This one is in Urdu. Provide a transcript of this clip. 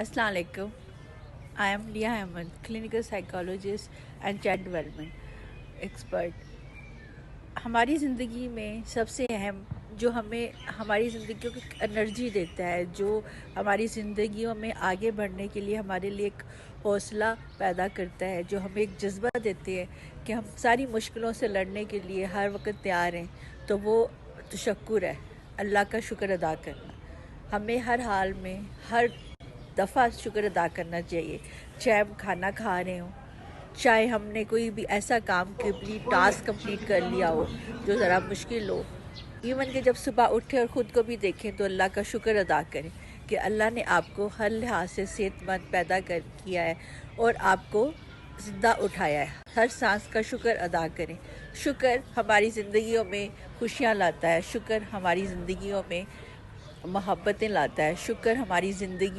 السلام علیکم. I am Lia Ahmed, clinical psychologist and child development expert. ہماری زندگی میں سب سے اہم جو ہمیں ہماری زندگیوں کی انرجی دیتا ہے, جو ہماری زندگیوں میں آگے بڑھنے کے لیے ہمارے لیے ایک حوصلہ پیدا کرتا ہے, جو ہمیں ایک جذبہ دیتے ہے کہ ہم ساری مشکلوں سے لڑنے کے لیے ہر وقت تیار ہیں, تو وہ تشکر ہے, اللہ کا شکر ادا کرنا. ہمیں ہر حال میں ہر دفعہ شکر ادا کرنا چاہیے, چاہے ہم کھانا کھا رہے ہوں, چاہے ہم نے کوئی بھی ایسا کام ٹاسک کمپلیٹ کر لیا ہو جو ذرا مشکل ہو. ایون کہ جب صبح اٹھے اور خود کو بھی دیکھیں تو اللہ کا شکر ادا کریں کہ اللہ نے آپ کو ہر لحاظ سے صحت مند پیدا کیا ہے اور آپ کو زندہ اٹھایا ہے. ہر سانس کا شکر ادا کریں. شکر ہماری زندگیوں میں خوشیاں لاتا ہے, شکر ہماری زندگیوں میں محبتیں لاتا ہے, شکر ہماری زندگی